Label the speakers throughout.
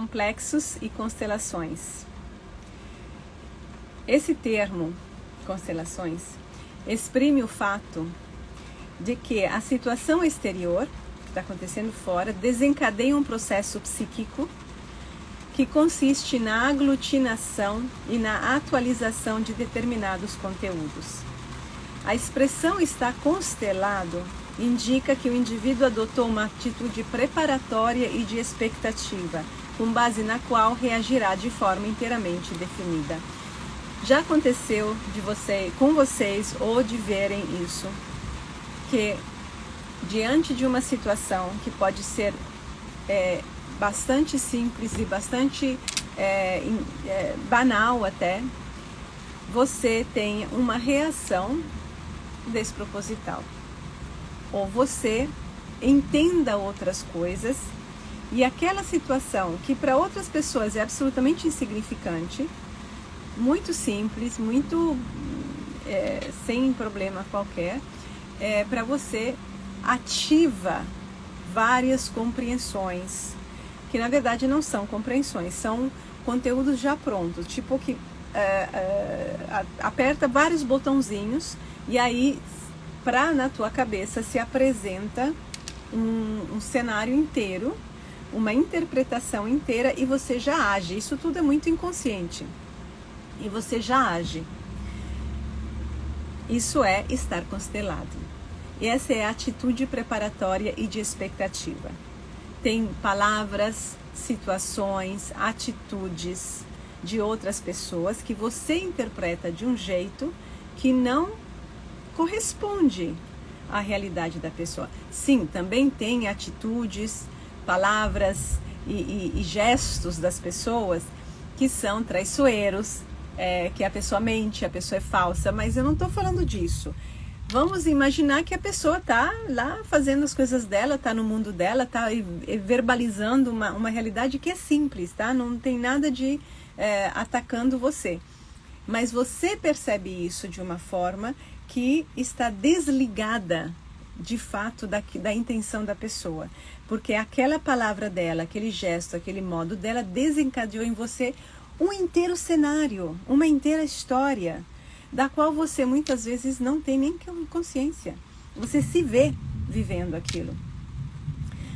Speaker 1: complexos e constelações. Esse termo, constelações, exprime o fato de que a situação exterior, que está acontecendo fora, desencadeia um processo psíquico que consiste na aglutinação e na atualização de determinados conteúdos. A expressão "está constelado" indica que o indivíduo adotou uma atitude preparatória e de expectativa, com base na qual reagirá de forma inteiramente definida. Já aconteceu com vocês ou de verem isso, que diante de uma situação que pode ser bastante simples e bastante banal até, você tem uma reação desproposital. Ou você entenda outras coisas e aquela situação que para outras pessoas é absolutamente insignificante, muito simples, muito sem problema qualquer, para você ativa várias compreensões, que na verdade não são compreensões, são conteúdos já prontos, tipo que aperta vários botãozinhos e aí na tua cabeça se apresenta um cenário inteiro, uma interpretação inteira e você já age. Isso tudo é muito inconsciente e você já age. Isso é estar constelado. E essa é a atitude preparatória e de expectativa. Tem palavras, situações, atitudes de outras pessoas que você interpreta de um jeito que não corresponde à realidade da pessoa. Sim, também tem atitudes, palavras e gestos das pessoas que são traiçoeiros, que a pessoa mente, a pessoa é falsa, mas eu não estou falando disso. Vamos imaginar que a pessoa está lá fazendo as coisas dela, está no mundo dela, está verbalizando uma realidade que é simples, tá? Não tem nada de atacando você. Mas você percebe isso de uma forma que está desligada, de fato, da intenção da pessoa. Porque aquela palavra dela, aquele gesto, aquele modo dela desencadeou em você um inteiro cenário, uma inteira história, da qual você muitas vezes não tem nem consciência. Você se vê vivendo aquilo.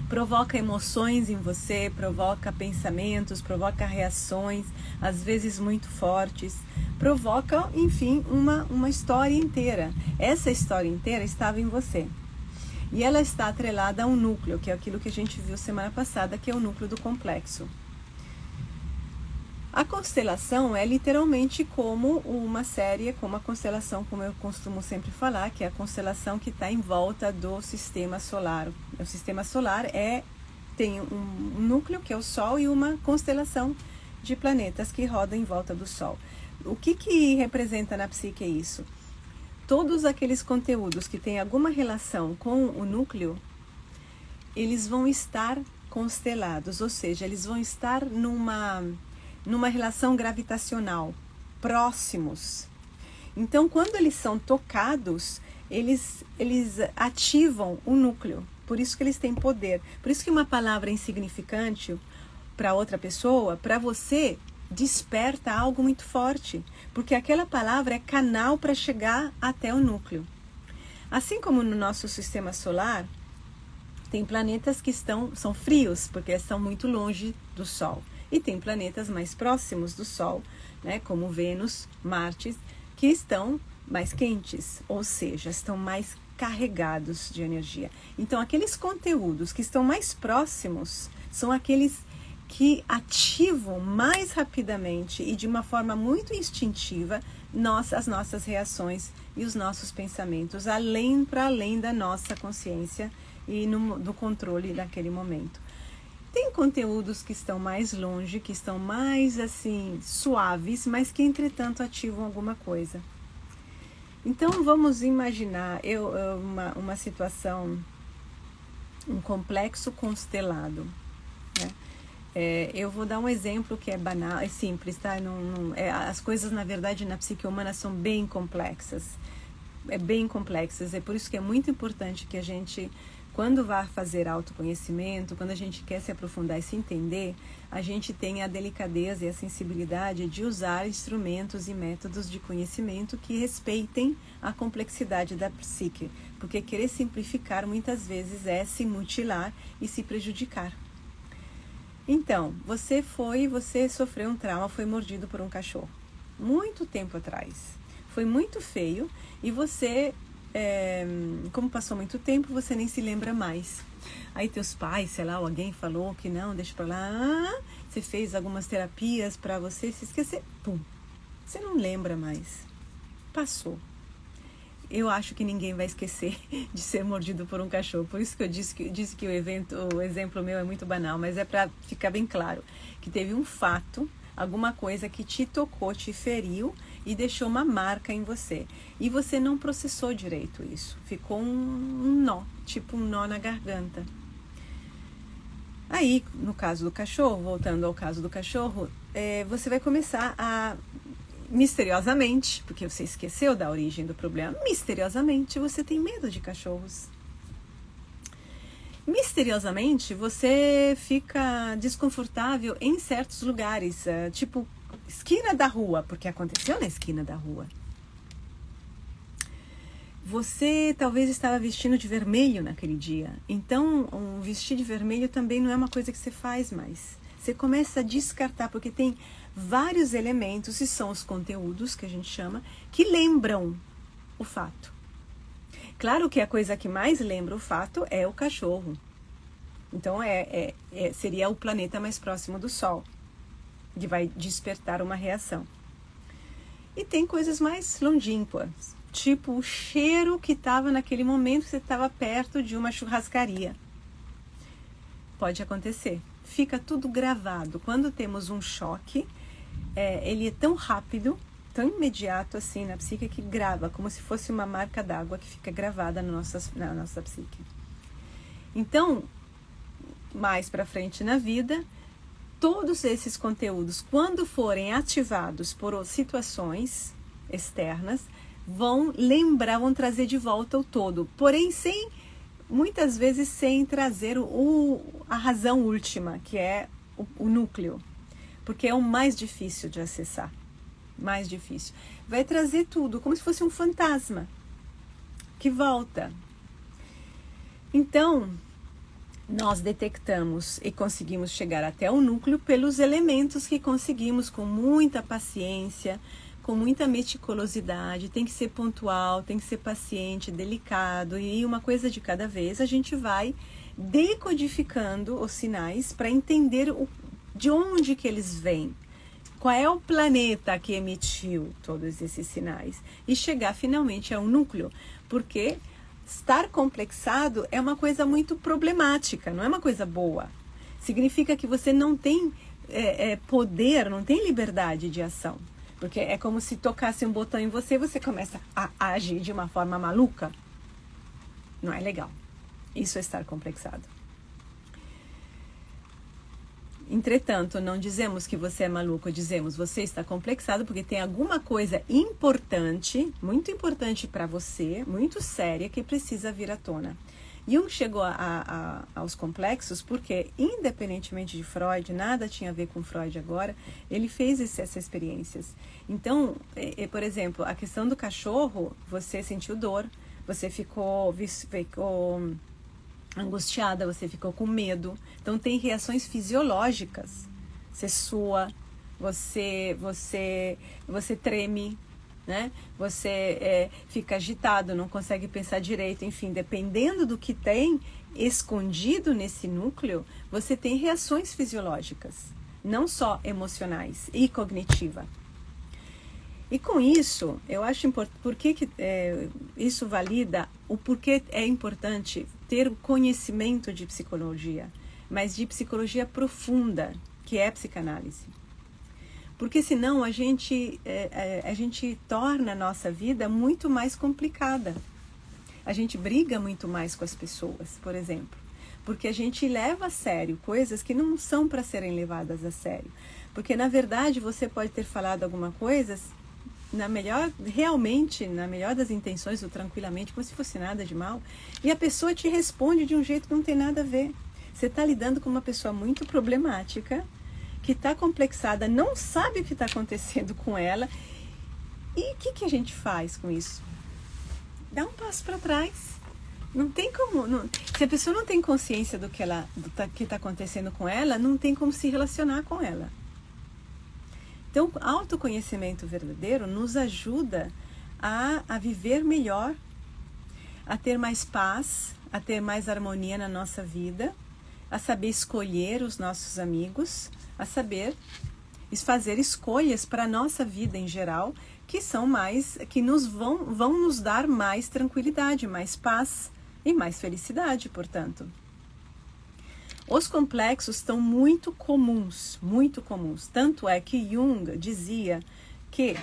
Speaker 1: Provoca emoções em você, provoca pensamentos, provoca reações, às vezes muito fortes, provoca, enfim, uma história inteira. Essa história inteira estava em você. E ela está atrelada a um núcleo, que é aquilo que a gente viu semana passada, que é o núcleo do complexo. A constelação é literalmente como uma série, como a constelação, como eu costumo sempre falar, que é a constelação que está em volta do sistema solar. O sistema solar tem um núcleo, que é o Sol, e uma constelação de planetas que rodam em volta do Sol. O que representa na psique isso? Todos aqueles conteúdos que têm alguma relação com o núcleo, eles vão estar constelados, ou seja, eles vão estar numa relação gravitacional, próximos. Então, quando eles são tocados, eles ativam o núcleo. Por isso que eles têm poder. Por isso que uma palavra insignificante para outra pessoa, para você, desperta algo muito forte. Porque aquela palavra é canal para chegar até o núcleo. Assim como no nosso sistema solar, tem planetas que são frios, porque estão muito longe do Sol. E tem planetas mais próximos do Sol, né, como Vênus, Marte, que estão mais quentes, ou seja, estão mais carregados de energia. Então, aqueles conteúdos que estão mais próximos são aqueles que ativam mais rapidamente e de uma forma muito instintiva as nossas reações e os nossos pensamentos, para além da nossa consciência e do controle daquele momento. Tem conteúdos que estão mais longe, que estão mais assim suaves, mas que entretanto ativam alguma coisa. Então vamos imaginar uma situação, um complexo constelado, né? Eu vou dar um exemplo que é banal, é simples, tá? As coisas na verdade na psique humana são bem complexas. Bem complexas, é por isso que é muito importante que a gente Quando vai fazer autoconhecimento, quando a gente quer se aprofundar e se entender, a gente tem a delicadeza e a sensibilidade de usar instrumentos e métodos de conhecimento que respeitem a complexidade da psique. Porque querer simplificar muitas vezes é se mutilar e se prejudicar. Então, você sofreu um trauma, foi mordido por um cachorro. Muito tempo atrás. Foi muito feio e você... como passou muito tempo, você nem se lembra mais. Aí teus pais, sei lá, alguém falou que não, deixa pra lá. Você fez algumas terapias pra você se esquecer. Pum, você não lembra mais. Passou. Eu acho que ninguém vai esquecer de ser mordido por um cachorro. Por isso que eu disse que o exemplo meu é muito banal, mas é para ficar bem claro que teve um fato, alguma coisa que te tocou, te feriu e deixou uma marca em você. E você não processou direito isso. Ficou um nó, tipo um nó na garganta. Aí, no caso do cachorro, voltando ao caso do cachorro, você vai começar a, misteriosamente, porque você esqueceu da origem do problema, misteriosamente você tem medo de cachorros. Misteriosamente você fica desconfortável em certos lugares, tipo esquina da rua, porque aconteceu na esquina da rua. Você talvez estava vestindo de vermelho naquele dia, então vestir de vermelho também não é uma coisa que você faz mais. Você começa a descartar, porque tem vários elementos, e são os conteúdos que a gente chama, que lembram o fato. Claro que a coisa que mais lembra o fato é o cachorro. Então seria o planeta mais próximo do Sol, que vai despertar uma reação. E tem coisas mais longínquas, tipo o cheiro que estava naquele momento que você estava perto de uma churrascaria. Pode acontecer. Fica tudo gravado. Quando temos um choque, ele é tão rápido, tão imediato assim na psique, que grava, como se fosse uma marca d'água que fica gravada na nossa psique. Então, mais para frente na vida, todos esses conteúdos, quando forem ativados por situações externas, vão trazer de volta o todo, porém muitas vezes sem trazer a razão última, que é o núcleo, porque é o mais difícil de acessar, mais difícil. Vai trazer tudo, como se fosse um fantasma, que volta. Então, nós detectamos e conseguimos chegar até o núcleo pelos elementos que conseguimos com muita paciência, com muita meticulosidade. Tem que ser pontual, tem que ser paciente, delicado, e uma coisa de cada vez. A gente vai decodificando os sinais para entender de onde que eles vêm, qual é o planeta que emitiu todos esses sinais, e chegar finalmente ao núcleo, porque estar complexado é uma coisa muito problemática, não é uma coisa boa. Significa que você não tem poder, não tem liberdade de ação. Porque é como se tocasse um botão em você e você começa a agir de uma forma maluca. Não é legal. Isso é estar complexado. Entretanto, não dizemos que você é maluco, dizemos você está complexado porque tem alguma coisa importante, muito importante para você, muito séria, que precisa vir à tona. Jung chegou aos complexos porque, independentemente de Freud, nada tinha a ver com Freud agora, ele fez essas experiências. Então, por exemplo, a questão do cachorro, você sentiu dor, você ficou angustiada, você ficou com medo. Então tem reações fisiológicas. Você sua, você treme, né? Você fica agitado, não consegue pensar direito. Enfim, dependendo do que tem escondido nesse núcleo, você tem reações fisiológicas, não só emocionais e cognitiva. E com isso, eu acho importante, isso valida o porquê é importante ter o conhecimento de psicologia, mas de psicologia profunda, que é a psicanálise. Porque senão a gente torna a nossa vida muito mais complicada. A gente briga muito mais com as pessoas, por exemplo, porque a gente leva a sério coisas que não são para serem levadas a sério. Porque, na verdade, você pode ter falado alguma coisa realmente, na melhor das intenções, ou tranquilamente, como se fosse nada de mal, e a pessoa te responde de um jeito que não tem nada a ver. Você está lidando com uma pessoa muito problemática, que está complexada, não sabe o que está acontecendo com ela. E o que a gente faz com isso? Dá um passo para trás. Não tem como... se a pessoa não tem consciência do que está acontecendo com ela, não tem como se relacionar com ela. Então, o autoconhecimento verdadeiro nos ajuda a viver melhor, a ter mais paz, a ter mais harmonia na nossa vida, a saber escolher os nossos amigos, a saber fazer escolhas para a nossa vida em geral, que vão nos dar mais tranquilidade, mais paz e mais felicidade, portanto. Os complexos estão muito comuns. Tanto é que Jung dizia que,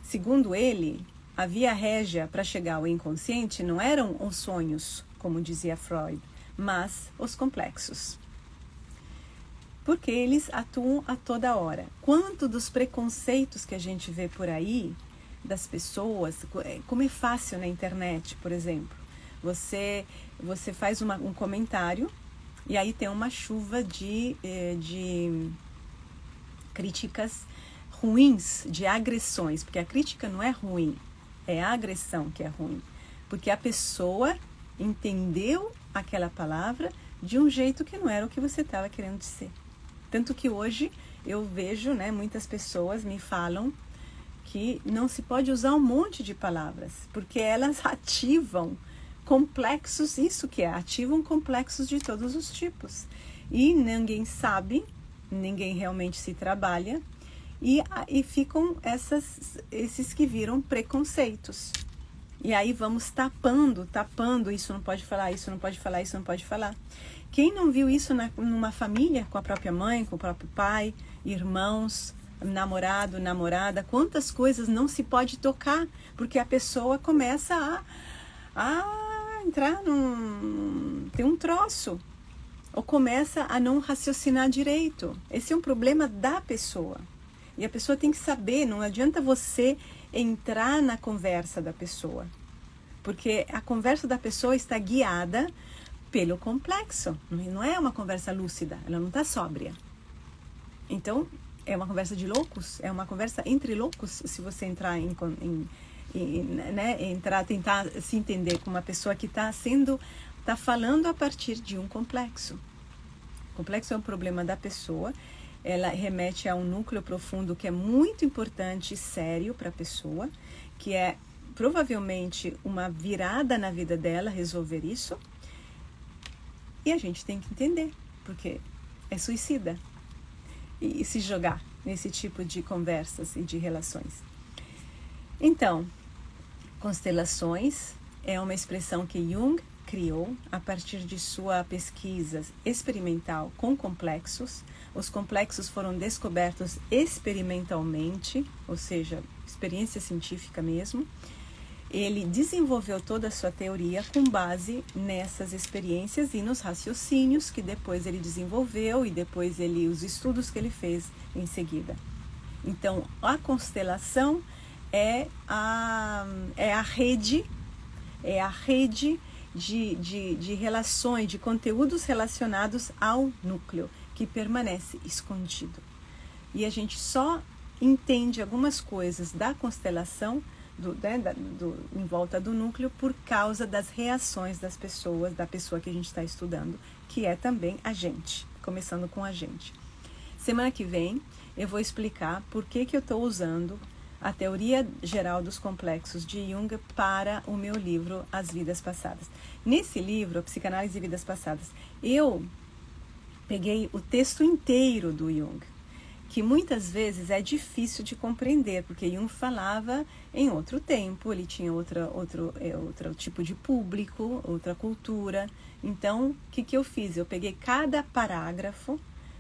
Speaker 1: segundo ele, a via régia para chegar ao inconsciente não eram os sonhos, como dizia Freud, mas os complexos. Porque eles atuam a toda hora. Quanto dos preconceitos que a gente vê por aí, das pessoas, como é fácil na internet, por exemplo. Você faz um comentário e aí tem uma chuva de críticas ruins, de agressões. Porque a crítica não é ruim, é a agressão que é ruim. Porque a pessoa entendeu aquela palavra de um jeito que não era o que você estava querendo dizer. Tanto que hoje eu vejo, muitas pessoas me falam que não se pode usar um monte de palavras, porque elas ativam complexos, ativam complexos de todos os tipos. E ninguém sabe, ninguém realmente se trabalha, e ficam esses que viram preconceitos. E aí vamos tapando, isso não pode falar, isso não pode falar, isso não pode falar. Quem não viu isso numa família, com a própria mãe, com o próprio pai, irmãos, namorado, namorada, quantas coisas não se pode tocar, porque a pessoa começa a entrar tem um troço, ou começa a não raciocinar direito. Esse é um problema da pessoa. E a pessoa tem que saber, não adianta você entrar na conversa da pessoa, porque a conversa da pessoa está guiada pelo complexo, não é uma conversa lúcida, ela não está sóbria. Então, é uma conversa de loucos, é uma conversa entre loucos, se você entrar tentar se entender com uma pessoa que está falando a partir de um complexo. O complexo é um problema da pessoa, ela remete a um núcleo profundo que é muito importante e sério para a pessoa, que é provavelmente uma virada na vida dela resolver isso. E a gente tem que entender, porque é suicida e se jogar nesse tipo de conversas e de relações. Então, constelações é uma expressão que Jung criou a partir de sua pesquisa experimental com complexos. Os complexos foram descobertos experimentalmente, ou seja, experiência científica mesmo. Ele desenvolveu toda a sua teoria com base nessas experiências e nos raciocínios que depois ele desenvolveu e depois os estudos que ele fez em seguida. Então, a constelação é a rede de relações, de conteúdos relacionados ao núcleo, que permanece escondido. E a gente só entende algumas coisas da constelação em volta do núcleo por causa das reações das pessoas, da pessoa que a gente está estudando, que é também a gente, começando com a gente. Semana que vem eu vou explicar por que eu estou usando a teoria geral dos complexos de Jung para o meu livro As Vidas Passadas. Nesse livro, a Psicanálise de Vidas Passadas, eu peguei o texto inteiro do Jung, que muitas vezes é difícil de compreender, porque Jung falava em outro tempo, ele tinha outro tipo de público, outra cultura. Então, o que eu fiz? Eu peguei cada parágrafo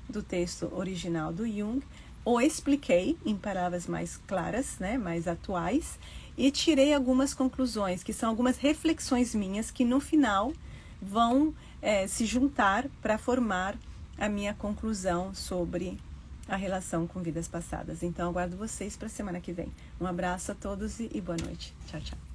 Speaker 1: do texto original do Jung, o expliquei em palavras mais claras, mais atuais, e tirei algumas conclusões, que são algumas reflexões minhas, que no final vão se juntar para formar a minha conclusão sobre a relação com vidas passadas. Então, aguardo vocês para a semana que vem. Um abraço a todos e boa noite. Tchau, tchau.